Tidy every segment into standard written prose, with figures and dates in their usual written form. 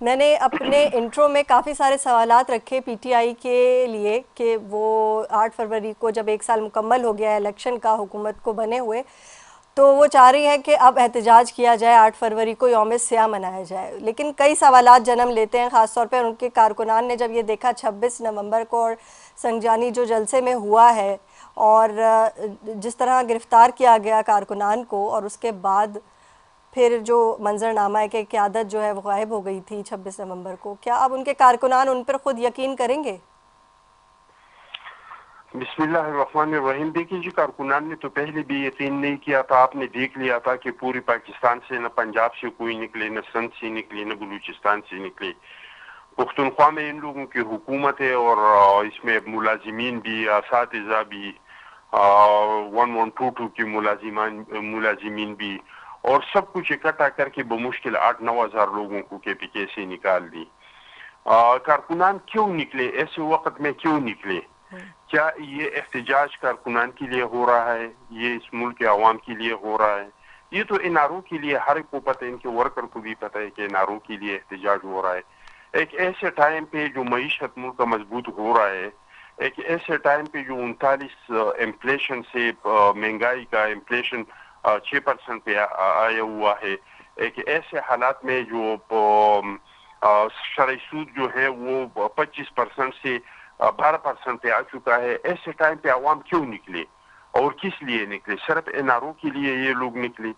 میں نے اپنے انٹرو میں کافی سارے سوالات رکھے پی ٹی آئی کے لیے کہ وہ 8 فروری کو جب 1 سال مکمل ہو گیا الیکشن کا حکومت کو بنے ہوئے تو وہ چاہ رہی ہے کہ اب احتجاج کیا جائے، 8 فروری کو یوم سیاہ منایا جائے، لیکن کئی سوالات جنم لیتے ہیں، خاص طور پہ ان کے کارکنان نے جب یہ دیکھا 26 نومبر کو اور سنگجانی جو جلسے میں ہوا ہے اور جس طرح گرفتار کیا گیا کارکنان کو، اور اس کے بعد پھر جو منظرنامہ ہے کہ قیادت جو ہے وہ غائب ہو گئی تھی 26 نومبر کو، کیا اب ان کے کارکنان ان پر خود یقین کریں گے؟ بسم اللہ الرحمن الرحیم. دیکھیے جی، کارکنان نے تو پہلے بھی یقین نہیں کیا تھا. آپ نے دیکھ لیا تھا کہ پوری پاکستان سے نہ پنجاب سے کوئی نکلے، نہ سندھ سے نکلے، نہ بلوچستان سے نکلے. پختونخوا میں ان لوگوں کی حکومت ہے اور اس میں ملازمین بھی، اساتذہ بھی، 1122 کی ملازمین بھی، اور سب کچھ اکٹھا کر کے بمشکل 8-9 ہزار لوگوں کو کے پی کے سے نکال دی. کارکنان کیوں نکلے؟ ایسے وقت میں کیوں نکلے؟ کیا یہ احتجاج کارکنان کے لیے ہو رہا ہے؟ یہ اس ملک کے عوام کے لیے ہو رہا ہے؟ یہ تو این آر او کے لیے ہر ایک کو پتہ ہے، ان کے ورکر کو بھی پتہ ہے کہ این آر او کے لیے احتجاج ہو رہا ہے. ایک ایسے ٹائم پہ جو معیشت ملک کا مضبوط ہو رہا ہے، ایک ایسے ٹائم پہ جو 39 انفلیشن سے مہنگائی کا انفلیشن 6% پہ آیا ہوا ہے، ایک ایسے حالات میں جو شرعی سود جو ہے وہ 25% سے 12% پہ آ چکا ہے، ایسے ٹائم پہ عوام کیوں نکلے اور کس لیے نکلے؟ صرف این آر او کے لیے یہ لوگ نکلے.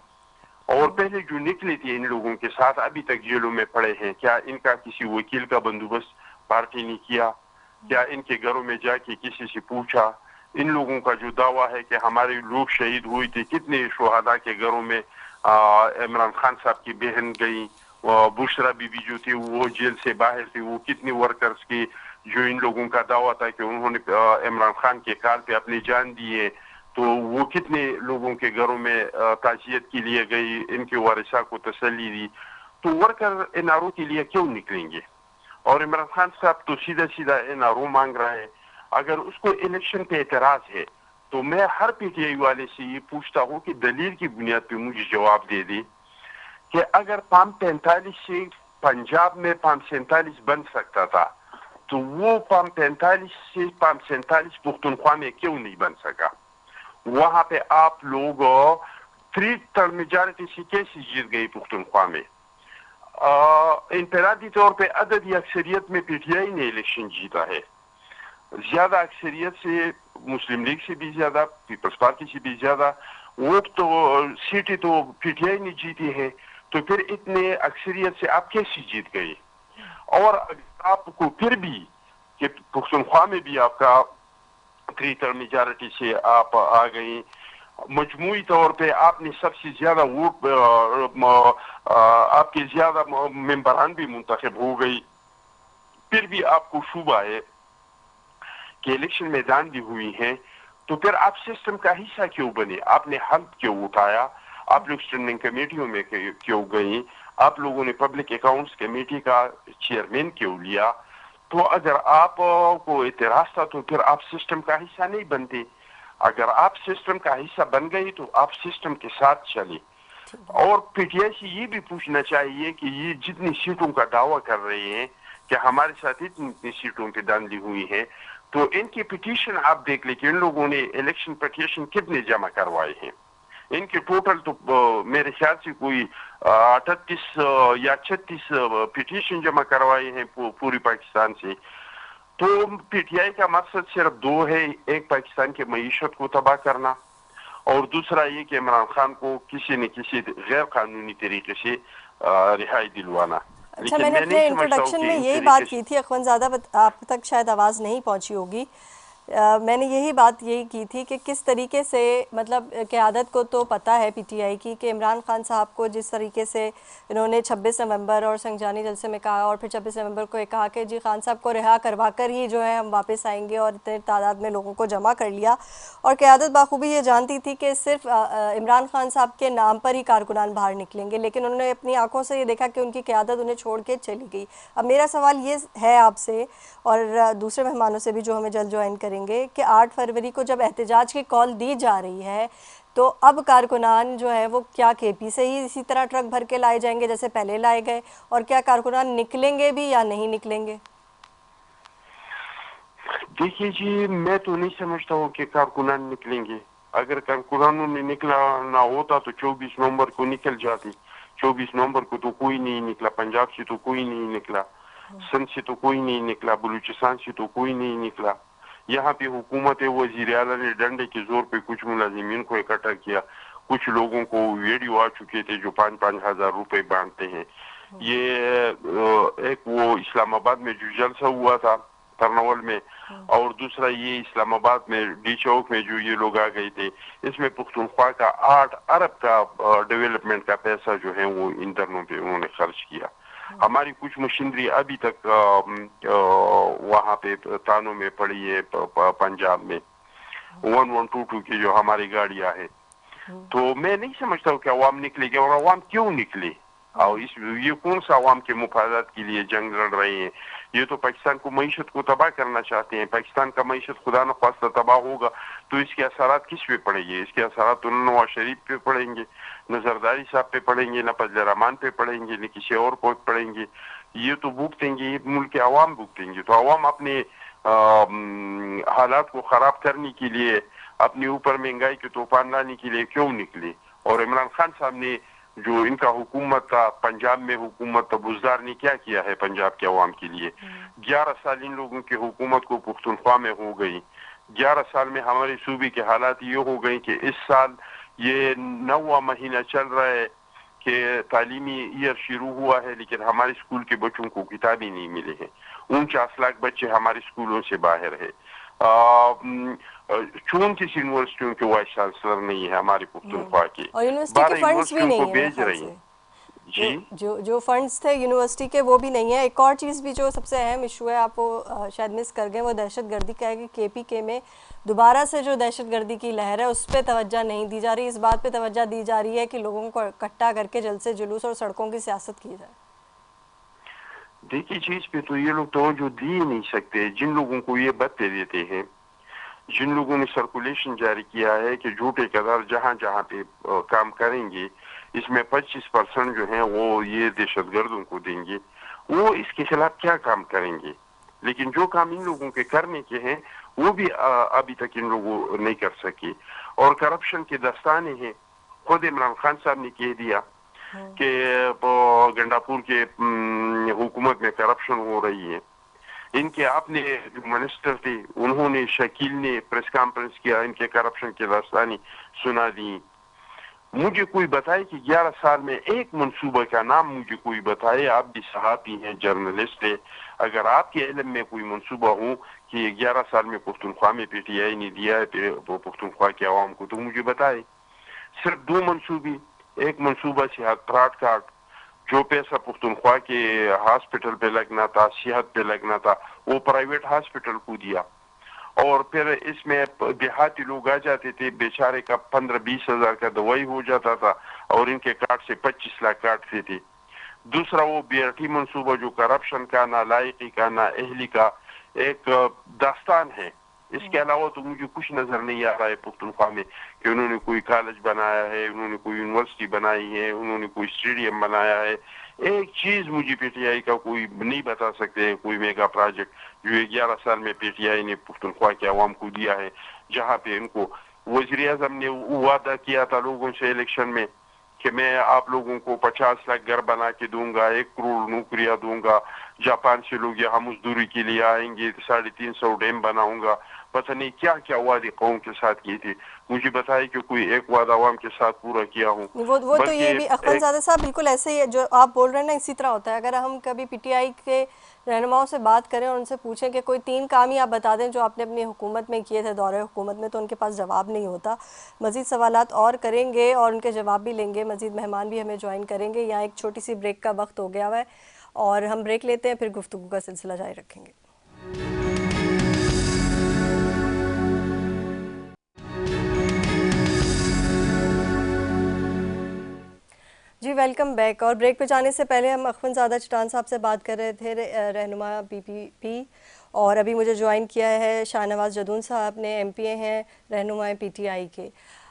اور پہلے جو نکلے تھے ان لوگوں کے ساتھ ابھی تک جیلوں میں پڑے ہیں. کیا ان کا کسی وکیل کا بندوبست پارٹی نے کیا؟ کیا ان کے گھروں میں جا کے کسی سے پوچھا؟ ان لوگوں کا جو دعویٰ ہے کہ ہمارے لوگ شہید ہوئے تھے، کتنے شہداء کے گھروں میں عمران خان صاحب کی بہن گئی، بشرا بی بی جو تھی وہ جیل سے باہر تھی، وہ کتنے ورکرز کی جو ان لوگوں کا دعویٰ تھا کہ انہوں نے عمران خان کے کال پہ اپنی جان دی ہے، تو وہ کتنے لوگوں کے گھروں میں تعزیت کے لیے گئی، ان کے وارثہ کو تسلی دی. تو ورکر این آر او کے لیے کیوں نکلیں گے؟ اور عمران خان صاحب تو سیدھا سیدھا این آر او مانگ رہا ہے. اگر اس کو الیکشن پہ اعتراض ہے تو میں ہر پی ٹی آئی والے سے یہ پوچھتا ہوں کہ دلیل کی بنیاد پہ مجھے جواب دے دی کہ اگر پام 45 سے پنجاب میں پام 47 بن سکتا تھا تو وہ پام 45 سے پام 47 پختونخوا میں کیوں نہیں بن سکا؟ وہاں پہ آپ لوگ 3/3 میجارٹی سے کیسے جیت گئی پختونخوا میں؟ انفرادی طور پہ عددی اکثریت میں پی ٹی آئی نے الیکشن جیتا ہے، زیادہ اکثریت سے مسلم لیگ سے بھی زیادہ، پیپلز پارٹی سے بھی زیادہ ووٹ تو سیٹیں تو پی ٹی آئی نے جیتی ہے. تو پھر اتنے اکثریت سے آپ کیسے جیت گئے؟ اور آپ کو پھر بھی کہ پختونخوا میں بھی آپ کا 3/3 میجارٹی سے آپ آ گئی، مجموعی طور پہ آپ نے سب سے زیادہ ووٹ، آپ کے زیادہ ممبران بھی منتخب ہو گئی، پھر بھی آپ کو شبہ ہے کہ الیکشن میدان بھی ہوئی ہیں، تو پھر آپ سسٹم کا حصہ کیوں بنے؟ آپ نے حلف کیوں اٹھایا؟ آپ لوگ اسٹینڈنگ کمیٹیوں میں کیوں گئی؟ آپ لوگوں نے پبلک اکاؤنٹس کمیٹی کا چیئرمین کیوں لیا؟ تو اگر آپ کو اعتراض تھا تو پھر آپ سسٹم کا حصہ نہیں بنتے. اگر آپ سسٹم کا حصہ بن گئی تو آپ سسٹم کے ساتھ چلے. اور پی ٹی آئی سے یہ بھی پوچھنا چاہیے کہ یہ جتنی سیٹوں کا دعویٰ کر رہے ہیں کہ ہمارے ساتھ اتنی سیٹوں پہ دھاندلی ہوئی ہے، تو ان کی پٹیشن آپ دیکھ لیں کہ ان لوگوں نے الیکشن پٹیشن کتنے جمع کروائے ہیں. ان کے ٹوٹل تو میرے خیال سے کوئی 38 یا 36 پٹیشن جمع کروائے ہیں پوری پاکستان سے. تو پی ٹی آئی کا مقصد صرف 2 ہے، ایک پاکستان کی معیشت کو تباہ کرنا، اور دوسرا یہ کہ عمران خان کو کسی نہ کسی غیر قانونی طریقے سے رہائی دلوانا. اچھا، میں نے اپنے انٹروڈکشن میں یہی بات کی تھی اخوان زادہ، آپ تک شاید آواز نہیں پہنچی ہوگی. میں نے یہی بات کی تھی کہ کس طریقے سے مطلب قیادت کو تو پتہ ہے پی ٹی آئی کی کہ عمران خان صاحب کو جس طریقے سے انہوں نے 26 نومبر اور سنگجانی جلسے میں کہا، اور پھر 26 نومبر کو کہا کہ جی خان صاحب کو رہا کروا کر ہی جو ہے ہم واپس آئیں گے، اور اتنے تعداد میں لوگوں کو جمع کر لیا. اور قیادت بخوبی یہ جانتی تھی کہ صرف عمران خان صاحب کے نام پر ہی کارکنان باہر نکلیں گے، لیکن انہوں نے اپنی آنکھوں سے یہ دیکھا کہ ان کی قیادت انہیں چھوڑ کے چلی گئی. اب میرا سوال یہ ہے آپ سے اور دوسرے مہمانوں سے بھی جو ہمیں جلد جوائن کریں گے کہ 8 فروری کو جب احتجاج کی کال دی جا رہی ہے تو اب کارکنان جو ہے وہ کیا کے پی سے ہی اسی طرح ٹرک بھر کے لائے جائیں گے جیسے پہلے لائے گئے، اور کیا کارکنان نکلیں گے بھی یا نہیں نکلیں گے؟ دیکھیے جی، میں تو نہیں سمجھتا ہوں کہ کارکنان نکلیں گے. اگر کارکنانوں نے نکلا نہ ہوتا تو 24 نومبر کو نکل جاتی. 24 نومبر کو تو کوئی نہیں نکلا، پنجاب سے تو کوئی نہیں نکلا، سندھ سے تو کوئی نہیں نکلا، بلوچستان سے تو کوئی نہیں نکلا. یہاں پہ حکومت وزیر اعلیٰ نے ڈنڈے کے زور پہ کچھ ملازمین کو اکٹھا کیا. کچھ لوگوں کو ویڈیو آ چکے تھے جو 5-5 ہزار روپے باندھتے ہیں. یہ ایک وہ اسلام آباد میں جو جلسہ ہوا تھا ترنول میں، اور دوسرا یہ اسلام آباد میں ڈی چوک میں جو یہ لوگ آ گئے تھے، اس میں پختونخوا کا 8 ارب کا ڈیولپمنٹ کا پیسہ جو ہے وہ ان دنوں پہ انہوں نے خرچ کیا. ہماری کچھ مشینری ابھی تک وہاں پہ تانوں میں پڑی ہے پنجاب میں، 1122 کی جو ہماری گاڑیاں ہیں. تو میں نہیں سمجھتا ہوں کہ عوام نکلے گے، اور عوام کیوں نکلے، اور یہ کون سا عوام کے مفادات کے لیے جنگ لڑ رہے ہیں. یہ تو پاکستان کو معیشت کو تباہ کرنا چاہتے ہیں. پاکستان کا معیشت خدا نخواستہ تباہ ہوگا تو اس کے اثرات کس پہ پڑیں گے؟ اس کے اثرات تو نہ نواز شریف پہ پڑیں گے، نہ زرداری صاحب پہ پڑیں گے، نہ فضل الرحمان پہ پڑیں گے، نہ کسی اور کو پڑیں گے. یہ تو بھگتیں گے، یہ ملک کے عوام بھگتیں گے. تو عوام اپنے حالات کو خراب کرنے کے لیے، اپنے اوپر مہنگائی کے طوفان لانے کے لیے کیوں نکلے؟ اور عمران خان صاحب نے جو ان کا حکومت تھا، پنجاب میں حکومت بزدار نے کیا کیا ہے پنجاب کے عوام کے لیے؟ 11 سال ان لوگوں کی حکومت کو پختونخوا میں ہو گئی. 11 سال میں ہمارے صوبے کے حالات یہ ہو گئی کہ اس سال یہ 9واں مہینہ چل رہا ہے کہ تعلیمی ایئر شروع ہوا ہے، لیکن ہمارے اسکول کے بچوں کو کتابیں نہیں ملے ہیں. 49 لاکھ بچے ہمارے اسکولوں سے باہر ہے. 34 یونیورسٹیوں کے وائس چانسلر نہیں ہے ہمارے پختونخوا کے. اور یونیورسٹی 12 کے فنڈز بھی یونیورسٹیوں کو نہیں ہیں میرے بھیج خیال رہی سے. ہیں. جی جو فنڈز تھے یونیورسٹی کے وہ بھی نہیں ہیں. ایک اور چیز بھی جو سب سے اہم ایشو ہے، آپ وہ شاید مس کر گئے، وہ دہشت گردی کا ہے کہ کے پی کے میں دوبارہ سے جو دہشت گردی کی لہر ہے اس پہ توجہ نہیں دی جا رہی. اس بات پہ توجہ دی جا رہی ہے کہ لوگوں کو اکٹھا کر کے جلسے جلوس اور سڑکوں کی سیاست کی جائے. دیکھیے چیز پہ تو یہ لوگ توجہ دی نہیں سکتے. جن لوگوں کو یہ باتیں دیتے ہیں، جن لوگوں نے سرکولیشن جاری کیا ہے کہ جھوٹے قدر جہاں جہاں پہ کام کریں گے اس میں 25% جو ہیں وہ یہ دہشت گردوں کو دیں گے، وہ اس کے خلاف کیا کام کریں گے؟ لیکن جو کام ان لوگوں کے کرنے کے ہیں وہ بھی ابھی تک ان لوگوں نہیں کر سکے. اور کرپشن کے دستانے ہیں. خود عمران خان صاحب نے کہہ دیا کہ گنڈاپور کے حکومت میں کرپشن ہو رہی ہے. ان کے اپنے جو منسٹر تھے انہوں نے، شکیل نے پریس کانفرنس کیا، ان کے کرپشن کے داستانی سنا دی. مجھے کوئی بتائے کہ 11 سال میں ایک منصوبہ کا نام مجھے کوئی بتائے. آپ بھی صحافی ہیں، جرنلسٹ ہیں، اگر آپ کے علم میں کوئی منصوبہ ہو کہ 11 سال میں پختونخوا میں پی ٹی آئی نے دیا ہے پختونخوا کے عوام کو، تو مجھے بتائے. صرف 2 منصوبے. ایک منصوبہ صحت پراٹ کارڈ، جو پیسہ پختونخوا کے ہاسپٹل پہ لگنا تھا، صحت پہ لگنا تھا، وہ پرائیویٹ ہاسپٹل کو دیا. اور پھر اس میں دیہاتی لوگ آ جاتے تھے، بیچارے کا 15-20 ہزار کا دوائی ہو جاتا تھا، اور ان کے کارڈ سے 25 لاکھ کاٹتے تھے. دوسرا وہ بی آر ٹی منصوبہ جو کرپشن کا، نالائقی کا، نااہلی کا ایک داستان ہے. اس کے علاوہ تو مجھے کچھ نظر نہیں آ رہا ہے پختونخوا میں کہ انہوں نے کوئی کالج بنایا ہے، انہوں نے کوئی یونیورسٹی بنائی ہے، انہوں نے کوئی اسٹیڈیم بنایا ہے. ایک چیز مجھے پی ٹی آئی کا کوئی نہیں بتا سکتے، کوئی میگا پروجیکٹ جو 11 سال میں پی ٹی آئی نے پختونخوا کے عوام کو دیا ہے، جہاں پہ ان کو وزیر اعظم نے وعدہ کیا تھا لوگوں سے الیکشن میں کہ میں آپ لوگوں کو 50 لاکھ گھر بنا کے دوں گا، 1 کروڑ نوکریاں دوں گا، جاپان سے لوگ یہاں مزدوری کے لیے آئیں گے، 350 ڈیم بناؤں گا. پتہ نہیں کیا کیا وعدے قوم کے ساتھ کیے تھے. مجھے بتائے کہ کوئی ایک وعدہ عوام کے ساتھ پورا کیا ہوں. وہ تو یہ بھی اخوان زادہ صاحب بالکل ایسے ہی ہے جو آپ بول رہے ہیں نا، اسی طرح ہوتا ہے. اگر ہم کبھی پی ٹی آئی کے رہنماؤں سے بات کریں اور ان سے پوچھیں کہ کوئی 3 کام ہی آپ بتا دیں جو آپ نے اپنی حکومت میں کیے تھے، دورے حکومت میں، تو ان کے پاس جواب نہیں ہوتا. مزید سوالات اور کریں گے اور ان کے جواب بھی لیں گے. مزید مہمان بھی ہمیں جوائن کریں گے. یہاں ایک چھوٹی سی بریک کا وقت ہو گیا ہوا ہے اور ہم بریک لیتے ہیں، پھر گفتگو کا سلسلہ جاری رکھیں گے. جی ویلکم بیک. اور بریک پہ جانے سے پہلے ہم اخوان زادہ چٹان صاحب سے بات کر رہے تھے، رہنما پی پی پی، اور ابھی مجھے جوائن کیا ہے شاہ نواز جدون صاحب نے، ایم پی اے ہیں، رہنما پی ٹی آئی کے.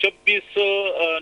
26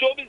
24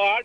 8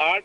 8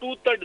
2/3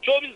24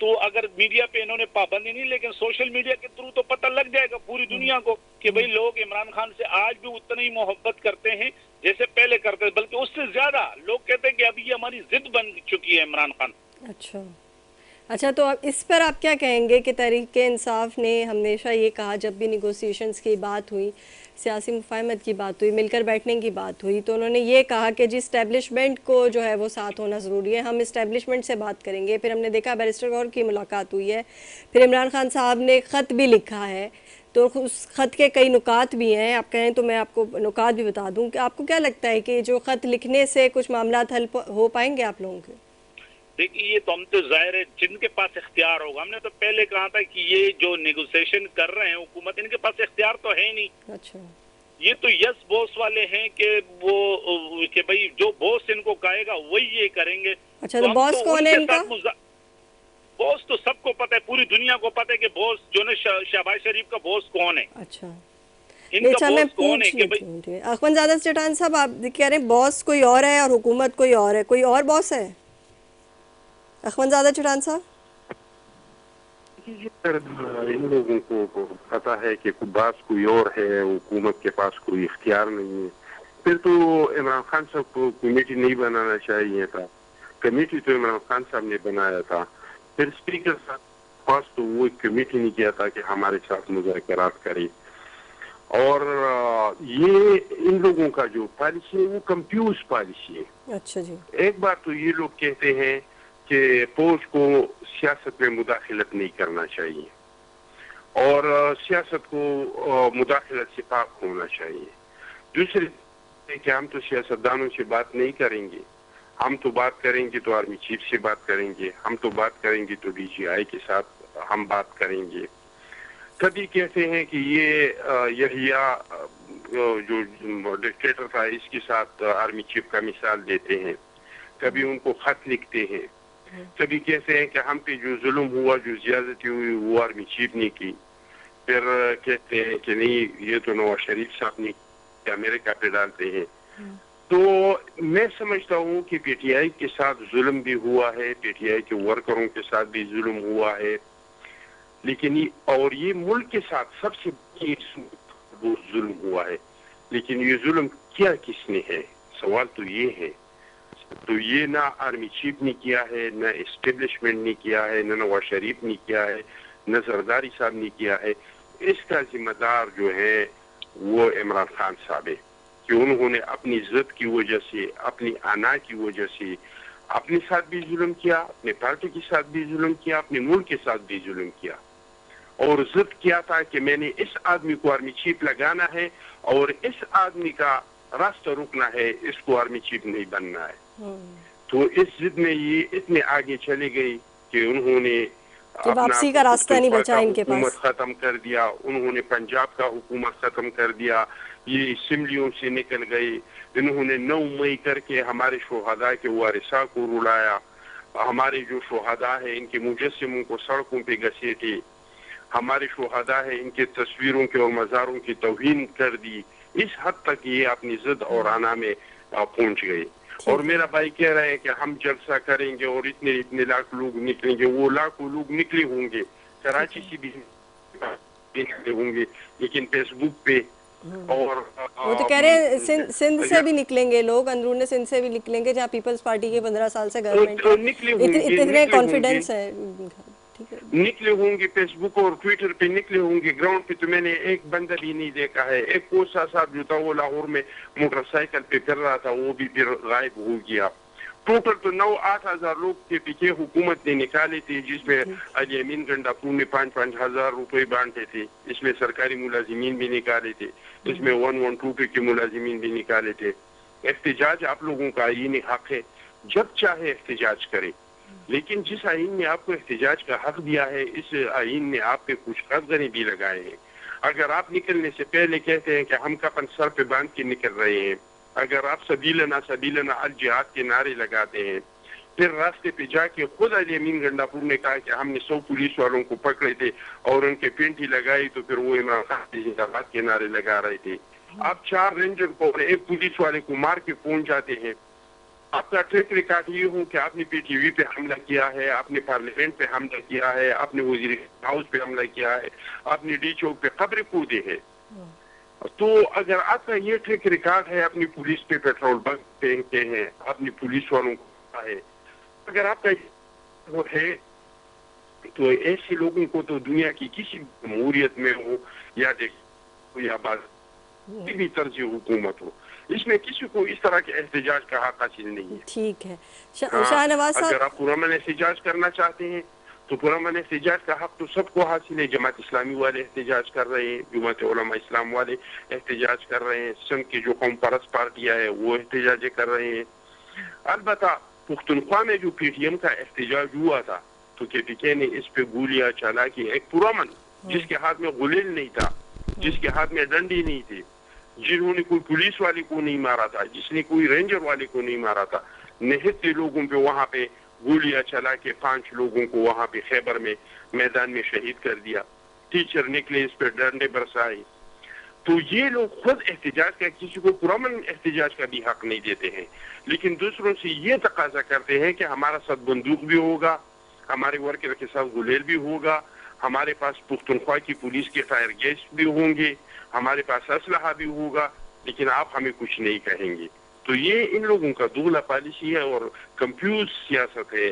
تو اگر میڈیا پہ انہوں نے پابندی نہیں، لیکن سوشل میڈیا کے تھرو تو پتہ لگ جائے گا پوری دنیا کو کہ بھئی لوگ عمران خان سے آج بھی اتنا ہی محبت کرتے ہیں جیسے پہلے کرتے ہیں، بلکہ اس سے زیادہ لوگ کہتے ہیں کہ ابھی یہ ہماری ضد بن چکی ہے عمران خان۔ اچھا تو اب اس پر آپ کیا کہیں گے کہ تحریک انصاف نے ہمیشہ یہ کہا جب بھی نیگوسیشنز کی بات ہوئی، سیاسی مفاہمت کی بات ہوئی، مل کر بیٹھنے کی بات ہوئی، تو انہوں نے یہ کہا کہ جی اسٹیبلشمنٹ کو جو ہے وہ ساتھ ہونا ضروری ہے، ہم اسٹیبلشمنٹ سے بات کریں گے۔ پھر ہم نے دیکھا بیرسٹر غور کی ملاقات ہوئی ہے، پھر عمران خان صاحب نے خط بھی لکھا ہے، تو اس خط کے کئی نکات بھی ہیں، آپ کہیں تو میں آپ کو نکات بھی بتا دوں کہ آپ کو کیا لگتا ہے کہ جو خط لکھنے سے کچھ معاملات حل ہو پائیں گے آپ لوگوں کے؟ دیکھیے یہ تو ہم تو ظاہر ہے جن کے پاس اختیار ہوگا، ہم نے تو پہلے کہا تھا کہ یہ جو نیگوسیشن کر رہے ہیں حکومت، ان کے پاس اختیار تو ہے نہیں۔ اچھا یہ تو یس بوس والے ہیں کہ وہ کہ بھئی جو بوس ان کو کہے گا وہی یہ کریں گے۔ اچھا تو باس کون ہے ان کا؟ بوس تو سب کو پتہ ہے، پوری دنیا کو پتہ ہے کہ بوس جو ہے شہباز شریف کا بوس کون ہے۔ اچھا ان کا میں بوس کون ہے پوچھ کہ لیتی ہوں۔ اخوان زادہ چٹان صاحب آپ کہہ رہے ہیں باس کوئی اور ہے اور حکومت کوئی اور ہے، کوئی اور باس ہے اخوان زادہ چٹان صاحب؟ ان لوگوں کو پتا ہے کہ باس کوئی اور ہے، حکومت کے پاس کوئی اختیار نہیں ہے، پھر تو عمران خان صاحب کو کمیٹی نہیں بنانا چاہیے تھا۔ کمیٹی تو عمران خان صاحب نے بنایا تھا، پھر اسپیکر صاحب پاس تو وہ کمیٹی نہیں کیا تھا کہ ہمارے ساتھ مذاکرات کرے۔ اور یہ ان لوگوں کا جو پالیسی ہے وہ کنفیوز پالیسی ہے۔ اچھا جی، ایک بار تو یہ لوگ کہتے ہیں کہ فوج کو سیاست میں مداخلت نہیں کرنا چاہیے اور سیاست کو مداخلت سے پاک ہونا چاہیے۔ دوسرے کہ ہم تو سیاستدانوں سے بات نہیں کریں گے، ہم تو بات کریں گے تو آرمی چیف سے بات کریں گے، ہم تو بات کریں گے تو ڈی جی آئی کے ساتھ ہم بات کریں گے۔ کبھی کہتے ہیں کہ یہ یحییٰ جو ڈکٹیٹر تھا اس کے ساتھ آرمی چیف کا مثال دیتے ہیں، کبھی ان کو خط لکھتے ہیں، کبھی کہتے ہیں کہ ہم پہ جو ظلم ہوا، جو زیادتی ہوئی وہ آرمی چیف نے کی، پھر کہتے ہیں کہ نہیں یہ تو نواز شریف صاحب نے امریکہ پہ ڈالتے ہیں۔ تو میں سمجھتا ہوں کہ پی ٹی آئی کے ساتھ ظلم بھی ہوا ہے، پی ٹی آئی کے ورکروں کے ساتھ بھی ظلم ہوا ہے، لیکن اور یہ ملک کے ساتھ سب سے بڑا ظلم ہوا ہے، لیکن یہ ظلم کیا کس نے ہے؟ سوال تو یہ ہے۔ تو یہ نہ آرمی چیف نے کیا ہے، نہ اسٹیبلشمنٹ نے کیا ہے، نہ نواز شریف نے کیا ہے، نہ زرداری صاحب نے کیا ہے۔ اس کا ذمہ دار جو ہے وہ عمران خان صاحب ہے کہ انہوں نے اپنی ضد کی وجہ سے، اپنی انا کی وجہ سے اپنے ساتھ بھی ظلم کیا، اپنے پارٹی کے ساتھ بھی ظلم کیا، اپنے ملک کے ساتھ بھی ظلم کیا، اور ضد کیا تھا کہ میں نے اس آدمی کو آرمی چیف لگانا ہے اور اس آدمی کا راستہ رکنا ہے، اس کو آرمی چیف نہیں بننا ہے۔ تو اس ضد میں یہ اتنے آگے چلے گئی کہ انہوں نے واپسی کا راستہ نہیں بچا ان کے پاس، حکومت ختم کر دیا، انہوں نے پنجاب کا حکومت ختم کر دیا، یہ اسمبلیوں سے نکل گئے، انہوں نے 9 مئی کر کے ہمارے شہداء کے وارثاء کو رلایا، ہمارے جو شہداء ہیں ان کے مجسموں کو سڑکوں پہ گھسیٹے، ہمارے شہداء ہیں ان کے تصویروں کے اور مزاروں کی توہین کر دی۔ اس حد تک یہ اپنی ضد اور انا میں پہنچ گئے۔ اور میرا بھائی کہہ رہا ہے کہ ہم جلسہ کریں گے اور اتنے لاکھ لوگ نکلیں گے، وہ لاکھوں لوگ نکلے ہوں گے، کراچی سے بھی نکلے ہوں گے، لیکن فیس بک پہ اور وہ تو کہہ رہے ہیں سندھ سے بھی نکلیں گے لوگ، اندرون سندھ سے بھی نکلیں گے جہاں پیپلز پارٹی کے 15 سال سے گورنمنٹ، اتنے کانفیڈنس ہے، نکلے ہوں گے، فیس بک اور ٹویٹر پہ نکلے ہوں گے۔ گراؤنڈ پہ تو میں نے ایک بندہ بھی نہیں دیکھا ہے۔ ایک کوسا صاحب جو تھا وہ لاہور میں موٹر سائیکل پہ کر رہا تھا، وہ بھی پھر غائب ہو گیا۔ ٹوٹل تو 9-8 ہزار لوگ کے پیچھے حکومت نے نکالے تھے، جس میں علی امین گنڈاپور نے 5-5 ہزار روپے بانٹے تھے، اس میں سرکاری ملازمین بھی نکالے تھے، اس میں 112 کے ملازمین بھی نکالے تھے۔ احتجاج آپ لوگوں کا آئینی حق ہے، جب چاہے احتجاج کرے، لیکن جس آئین نے آپ کو احتجاج کا حق دیا ہے اس آئین نے آپ پہ کچھ قدریں بھی لگائے ہیں۔ اگر آپ نکلنے سے پہلے کہتے ہیں کہ ہم کفن سر پہ باندھ کے نکل رہے ہیں، اگر آپ سبیلنا الجہاد کے نعرے لگاتے ہیں، پھر راستے پہ جا کے خود علی امین گنڈاپور نے کہا کہ ہم نے 100 پولیس والوں کو پکڑے تھے اور ان کے پینٹی لگائی، تو پھر وہ عمران خان زندہ باد کے نعرے لگا رہے تھے۔ آپ 4 رینجر کو اور 1 پولیس والے کو مار کے پہنچ جاتے ہیں، آپ کا ٹریک ریکارڈ یہ ہو کہ آپ نے پی ٹی وی پہ حملہ کیا ہے, آپ نے پارلیمنٹ پہ حملہ کیا ہے, آپ نے وزیر ہاؤس پہ حملہ کیا ہے, آپ نے ڈی چوک پہ قبر کودے ہے. تو اگر آپ کا یہ ٹریک ریکارڈ ہے, اپنی پولیس پہ پیٹرول بنک پھینکتے ہیں, اپنی پولیس والوں کو ہے, اگر آپ کا وہ ہے تو ایسے لوگوں کو تو دنیا کی کسی جمہوریت میں ہو یا یا کسی بھی طرز حکومت ہو, اس میں کسی کو اس طرح کے احتجاج کا حق حاصل نہیں ہے. ٹھیک ہے شاہ نواز اگر صاحب, آپ پرامن احتجاج کرنا چاہتے ہیں تو پرامن احتجاج کا حق تو سب کو حاصل ہے. جماعت اسلامی والے احتجاج کر رہے ہیں, جماعت علماء اسلام والے احتجاج کر رہے ہیں, سنگھ کی جو قوم پرست پارٹیاں ہیں وہ احتجاج کر رہے ہیں. البتہ پختونخوا میں جو پی ٹی ایم کا احتجاج ہوا تھا تو کے پی کے نے اس پہ گولیاں چلا کہ ایک پرامن جس کے ہاتھ میں غلیل نہیں تھا, جس کے ہاتھ میں ڈنڈی نہیں تھی, جنہوں نے کوئی پولیس والے کو نہیں مارا تھا, جس نے کوئی رینجر والے کو نہیں مارا تھا, نہتے لوگوں پہ وہاں پہ گولیاں چلا کے 5 لوگوں کو وہاں پہ خیبر میں میدان میں شہید کر دیا. ٹیچر نکلے, اس پہ ڈنڈے برسائے. تو یہ لوگ خود احتجاج کا کسی کو پرامن احتجاج کا بھی حق نہیں دیتے ہیں, لیکن دوسروں سے یہ تقاضا کرتے ہیں کہ ہمارا ساتھ بندوق بھی ہوگا, ہمارے ورکر کے ساتھ غلیل بھی ہوگا, ہمارے پاس پختونخوا کی پولیس کے فائر گیس بھی ہوں گے, ہمارے پاس اسلحہ بھی ہوگا, لیکن آپ ہمیں کچھ نہیں کہیں گے. تو یہ ان لوگوں کا دوغلا پالیسی ہے اور کنفیوز سیاست ہے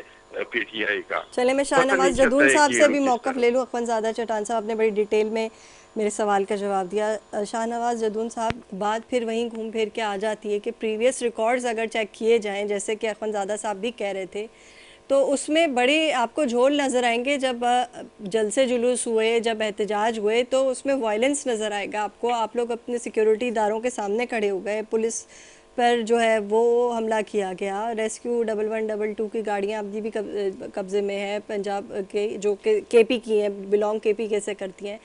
پی ٹی آئی کا. چلے میں شاہ نواز جدون صاحب سے بھی موقف لے لوں. اخوندزادہ چٹان صاحب نے بڑی ڈیٹیل میں میرے سوال کا جواب دیا. شاہ نواز جدون صاحب, بات پھر وہیں گھوم پھر کے آ جاتی ہے کہ پریویس ریکارڈز اگر چیک کیے جائیں, جیسے کہ اخوندزادہ صاحب بھی کہہ رہے تھے, تو اس میں بڑے آپ کو جھول نظر آئیں گے. جب جلسے جلوس ہوئے, جب احتجاج ہوئے, تو اس میں وائلنس نظر آئے گا آپ کو. آپ لوگ اپنے سیکیورٹی اداروں کے سامنے کھڑے ہو گئے, پولیس پر جو ہے وہ حملہ کیا گیا, ریسکیو 112 کی گاڑیاں اب بھی قبضے میں ہیں پنجاب کے, جو کہ کے پی کی ہیں, بلانگ کے پی کے سے کرتی ہیں.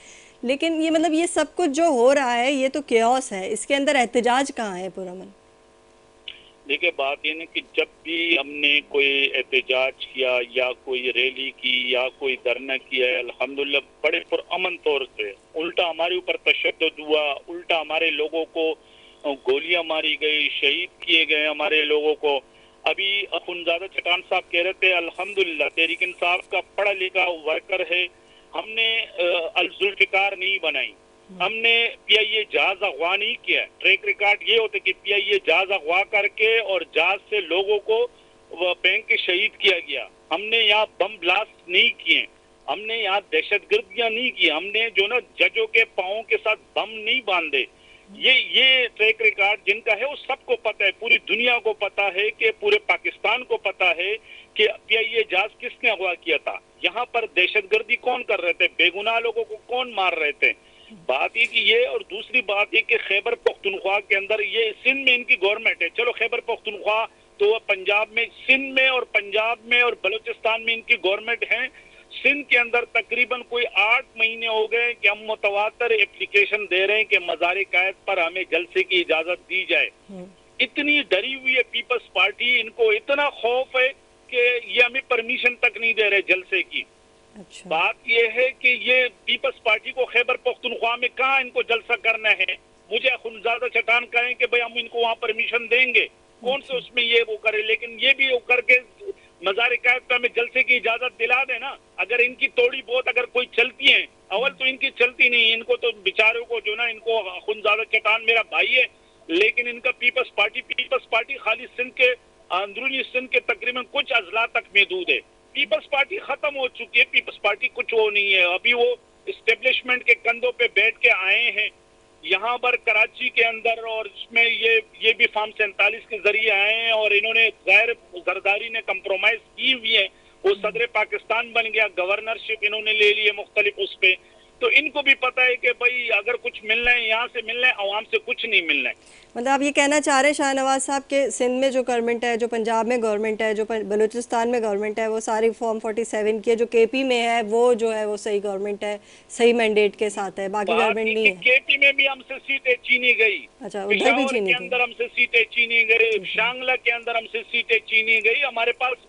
لیکن یہ مطلب یہ سب کچھ جو ہو رہا ہے یہ تو کیوس ہے, اس کے اندر احتجاج کہاں ہے پرامن؟ دیکھیں بات یہ کہ جب بھی ہم نے کوئی احتجاج کیا یا کوئی ریلی کی یا کوئی دھرنا کیا ہے, الحمدللہ بڑے پرامن طور سے, الٹا ہمارے اوپر تشدد ہوا, الٹا ہمارے لوگوں کو گولیاں ماری گئی, شہید کیے گئے ہمارے لوگوں کو. ابھی اخوندزادہ چٹان صاحب کہہ رہے تھے الحمدللہ تحریک انصاف کا پڑھا لکھا ورکر ہے, ہم نے الذوالفقار نہیں بنائی, ہم نے پی آئی اے جہاز اغوا نہیں کیا. ٹریک ریکارڈ یہ ہوتا کہ پی آئی اے جہاز اغوا کر کے اور جہاز سے لوگوں کو بینک کے شہید کیا گیا. ہم نے یہاں بم بلاسٹ نہیں کیے, ہم نے یہاں دہشت گردیاں نہیں کی, ہم نے جو نا ججوں کے پاؤں کے ساتھ بم نہیں باندھے. یہ ٹریک ریکارڈ جن کا ہے وہ سب کو پتہ ہے, پوری دنیا کو پتہ ہے, کہ پورے پاکستان کو پتہ ہے کہ پی آئی اے جہاز کس نے اغوا کیا تھا, یہاں پر دہشت گردی کون کر رہے تھے, بے گناہ لوگوں کو کون مار رہے تھے. بات یہ کہ یہ, اور دوسری بات یہ کہ خیبر پختونخوا کے اندر, یہ سندھ میں ان کی گورنمنٹ ہے, چلو خیبر پختونخوا تو پنجاب میں, سندھ میں اور پنجاب میں اور بلوچستان میں ان کی گورنمنٹ ہیں. سندھ کے اندر تقریباً کوئی 8 مہینے ہو گئے کہ ہم متواتر اپلیکیشن دے رہے ہیں کہ مزار قائد پر ہمیں جلسے کی اجازت دی جائے. اتنی ڈری ہوئی ہے پیپلز پارٹی, ان کو اتنا خوف ہے کہ یہ ہمیں پرمیشن تک نہیں دے رہے جلسے کی. بات یہ ہے کہ یہ پیپلز پارٹی کو خیبر پختونخوا میں کہاں ان کو جلسہ کرنا ہے. مجھے اخوندزادہ چٹان کہیں کہ بھئی ہم ان کو وہاں پرمیشن دیں گے, کون سے اس میں یہ وہ کرے, لیکن یہ بھی وہ کر کے مزار قائد پہ ہمیں جلسے کی اجازت دلا دے نا. اگر ان کی توڑی بہت اگر کوئی چلتی ہیں, اول تو ان کی چلتی نہیں, ان کو تو بیچاروں کو جو نا, ان کو اخوندزادہ چٹان میرا بھائی ہے, لیکن ان کا پیپلز پارٹی خالی سندھ کے اندرونی سندھ کے تقریباً کچھ اضلاع تک محدود ہے. پیپلز پارٹی ختم ہو چکی ہے, پیپلز پارٹی کچھ وہ نہیں ہے. ابھی وہ اسٹیبلشمنٹ کے کندھوں پہ بیٹھ کے آئے ہیں یہاں پر کراچی کے اندر, اور اس میں یہ بھی فارم 47 کے ذریعے آئے ہیں, اور انہوں نے ظاہر زرداری نے کمپرومائز کی ہوئی ہے, وہ صدر پاکستان بن گیا, گورنرشپ انہوں نے لے لی ہے مختلف اس پہ. تو ان کو بھی پتہ ہے کہ بھئی اگر کچھ ملنا ہے یہاں سے ملنا ہے, عوام سے کچھ نہیں ملنا ہے. مطلب آپ یہ کہنا چاہ رہے ہیں شاہ نواز صاحب کہ سندھ میں جو گورنمنٹ ہے, جو پنجاب میں گورنمنٹ ہے, جو بلوچستان میں گورنمنٹ ہے, وہ ساری فارم 47 کی ہے, جو کے پی میں ہے وہ جو ہے وہ صحیح گورنمنٹ ہے, صحیح مینڈیٹ کے ساتھ ہے, باقی گورنمنٹ نہیں ہے. کے پی میں بھی ہم سے سیٹیں چینی گئی, اچھا ادھر بھی چینی کے اندر ہم سے سیٹیں چینی گئی, شانگلہ کے اندر ہم سے سیٹیں چینی گئی. ہمارے پاس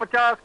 50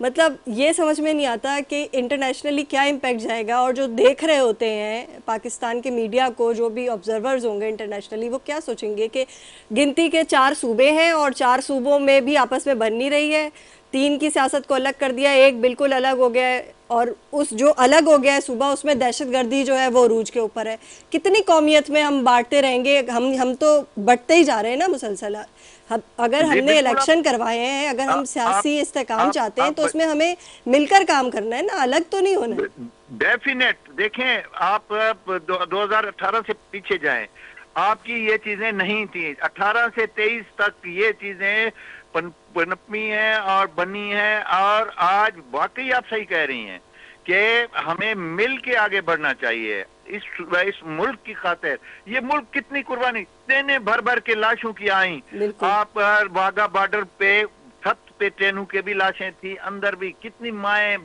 مطلب یہ سمجھ میں نہیں آتا کہ انٹرنیشنلی کیا امپیکٹ جائے گا، اور جو دیکھ رہے ہوتے ہیں پاکستان کے میڈیا کو، جو بھی آبزرورز ہوں گے انٹرنیشنلی، وہ کیا سوچیں گے کہ گنتی کے 4 صوبے ہیں اور 4 صوبوں میں بھی آپس میں بن نہیں رہی ہے، 3 کی سیاست کو الگ کر دیا، ایک بالکل الگ ہو گیا ہے، اور اس جو الگ ہو گیا ہے صوبہ، اس میں دہشت گردی جو ہے وہ عروج کے اوپر ہے۔ کتنی قومیت میں ہم بانٹتے رہیں گے؟ ہم تو بٹتے ہی جا رہے ہیں نا مسلسل۔ اگر ہم نے الیکشن کروائے ہیں، اگر ہم سیاسی استحکام چاہتے ہیں تو اس میں ہمیں مل کر کام کرنا ہے نا، الگ تو نہیں ہونا ہے۔ ڈیفینیٹ دیکھیں، آپ 2018 سے پیچھے جائیں، آپ کی یہ چیزیں نہیں تھیں۔ 18 سے 23 تک یہ چیزیں پنپی ہیں اور بنی ہیں، اور آج واقعی آپ صحیح کہہ رہی ہیں کہ ہمیں مل کے آگے بڑھنا چاہیے اس ملک کی خاطر۔ یہ ملک کتنی قربانی، ٹرینیں بھر بھر کے لاشوں کی آئیں، آپ واگا بارڈر پہ چھت پہ ٹرینوں کے بھی لاشیں تھی، اندر بھی کتنی مائیں،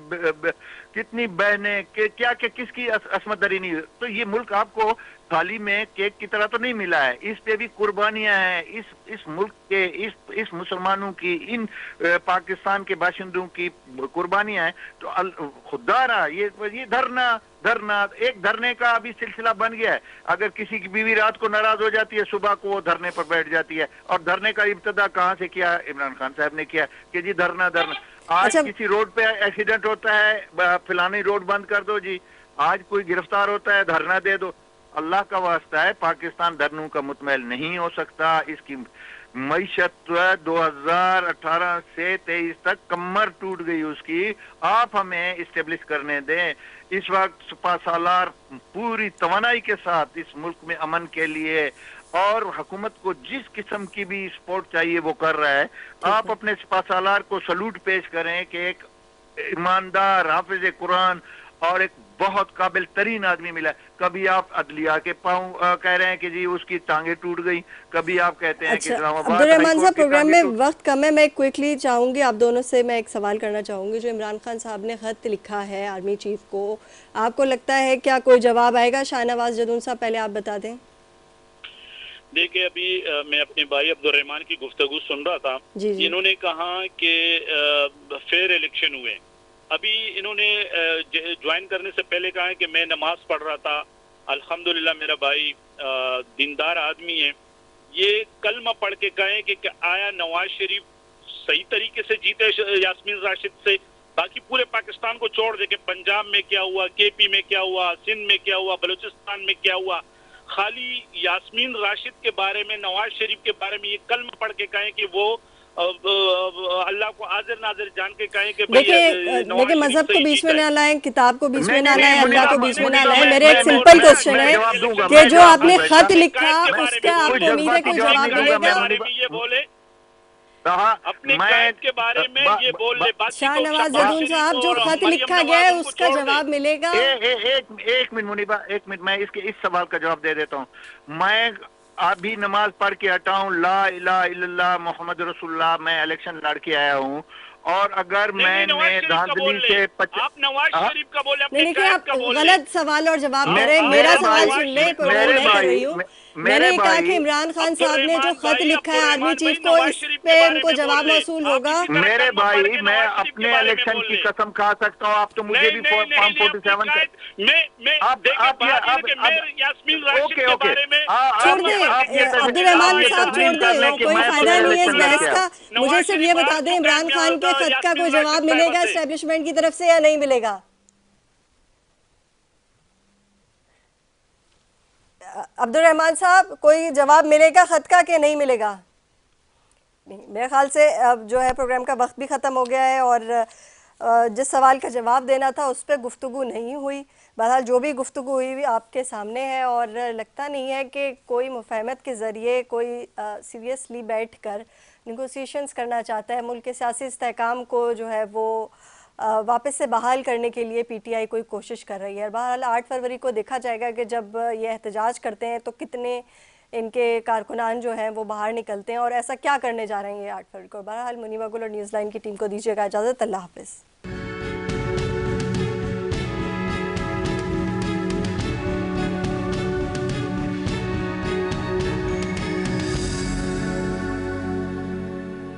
کتنی بہنیں، کیا کہ کس کی عصمت دری نہیں۔ تو یہ ملک آپ کو تھالی میں کیک کی طرح تو نہیں ملا ہے، اس پہ بھی قربانیاں ہیں، اس ملک کے اس مسلمانوں کی، ان پاکستان کے باشندوں کی قربانیاں ہیں۔ تو خدا رہا یہ دھرنا ایک دھرنے کا ابھی سلسلہ بن گیا ہے۔ اگر کسی کی بیوی رات کو ناراض ہو جاتی ہے، صبح کو وہ دھرنے پر بیٹھ جاتی ہے، اور دھرنے کا ابتدا کہاں سے کیا؟ عمران خان صاحب نے کیا کہ جی دھرنا۔ آج کسی روڈ پہ ایکسیڈنٹ ہوتا ہے، فلانی روڈ بند کر دو جی، آج کوئی گرفتار ہوتا ہے، دھرنا دے دو۔ اللہ کا واسطہ ہے، پاکستان دھرنوں کا متمل نہیں ہو سکتا۔ اس کی معیشت 2018 سے 23 تک کمر ٹوٹ گئی اس کی، آپ ہمیں اسٹیبلش کرنے دیں۔ اس وقت سپہ سالار پوری توانائی کے ساتھ اس ملک میں امن کے لیے اور حکومت کو جس قسم کی بھی سپورٹ چاہیے وہ کر رہا ہے۔ آپ اپنے سپہ سالار کو سلوٹ پیش کریں کہ ایک ایماندار، حافظ قرآن اور ایک بہت قابل ترین آدمی ملا۔ کبھی آپ عدلیہ کے پاؤں کہہ رہے ہیں کہ جی اس کی ٹانگیں ٹوٹ گئی، کبھی آپ کہتے ہیں کہ اسلام آباد۔ عبدالرحمان صاحب، پروگرام میں وقت کم ہے، میں کوئکلی چاہوں گی آپ دونوں سے میں ایک سوال کرنا چاہوں گی۔ جو عمران خان صاحب نے خط لکھا ہے آرمی چیف کو، آپ کو لگتا ہے کیا کوئی جواب آئے گا؟ شاہ نواز جدون صاحب پہلے آپ بتا دیں۔ دیکھیں، ابھی میں اپنے بھائی عبدالرحمان کی گفتگو سن رہا تھا، انہوں نے کہا کہ فیئر الیکشن ہوئے۔ ابھی انہوں نے جوائن کرنے سے پہلے کہا ہے کہ میں نماز پڑھ رہا تھا، الحمدللہ میرا بھائی دیندار آدمی ہے۔ یہ کلمہ پڑھ کے کہیں کہ آیا نواز شریف صحیح طریقے سے جیتے یاسمین راشد سے؟ باقی پورے پاکستان کو چھوڑ دے کہ پنجاب میں کیا ہوا، کے پی میں کیا ہوا، سندھ میں کیا ہوا، بلوچستان میں کیا ہوا، خالی یاسمین راشد کے بارے میں، نواز شریف کے بارے میں یہ کلمہ پڑھ کے کہیں کہ وہ اللہ کو حاضر ناظر جان کے کہیں کہ دیکھیں مذہب کو بیچ میں نہ لائیں، کتاب کو بیچ میں نہ لائیں، اللہ کو بیچ میں نہ لائیں۔ میرے ایک سمپل کوشچن ہے کہ جو آپ نے خط لکھا اس کا آپ کو امید ہے کوئی جواب ملے گا؟ یہ بولے اپنے قائد کے بارے میں، یہ بول لے۔ شاہ نواز جدون صاحب، جو خط لکھا گیا ہے اس کا جواب ملے گا؟ ایک منٹ منیبا، ایک منٹ، میں اس سوال کا جواب دے دیتا ہوں۔ میں ابھی نماز پڑھ کے ہٹا ہوں، لا الہ الا اللہ محمد رسول اللہ، میں الیکشن لڑ کے آیا ہوں، اور اگر میں نے دھاندلی سے آپ نواز شریف کا بولے، نہیں کہ آپ غلط سوال اور جواب دے رہے ہیں۔ میرا سوال سن لیں، پروگرام میں کر رہی ہوں۔ میں نے کہا کہ عمران خان صاحب نے جو خط لکھا ہے آرمی چیف کو، اس پہ ان کو جواب موصول ہوگا؟ میرے بھائی، میں اپنے الیکشن کی قسم کھا سکتا ہوں، آپ تو مجھے بھی فارم 47 چھوڑ دیں عبدالرحمان صاحب، چھوڑ دیں، کوئی فائدہ نہیں ہے اس بحث کا۔ مجھے صرف یہ بتا دیں عمران خان کے خط کا کوئی جواب ملے گا اسٹیبلشمنٹ کی طرف سے یا نہیں ملے گا؟ عبدالرحمان صاحب، کوئی جواب ملے گا خط کا کہ نہیں ملے گا؟ میرے خیال سے اب جو ہے پروگرام کا وقت بھی ختم ہو گیا ہے، اور جس سوال کا جواب دینا تھا اس پہ گفتگو نہیں ہوئی۔ بہرحال جو بھی گفتگو ہوئی آپ کے سامنے ہے، اور لگتا نہیں ہے کہ کوئی مفاہمت کے ذریعے کوئی سیریسلی بیٹھ کر نیگوسیشنز کرنا چاہتا ہے۔ ملک کے سیاسی استحکام کو جو ہے وہ واپس سے بحال کرنے کے لیے پی ٹی آئی کوئی کوشش کر رہی ہے۔ بہرحال 8 فروری کو دیکھا جائے گا کہ جب یہ احتجاج کرتے ہیں تو کتنے ان کے کارکنان جو ہیں وہ باہر نکلتے ہیں اور ایسا کیا کرنے جا رہے ہیں یہ 8 فروری کو۔ بہرحال منیبہ گل اور نیوز لائن کی ٹیم کو دیجیے گا اجازت۔ اللہ حافظ۔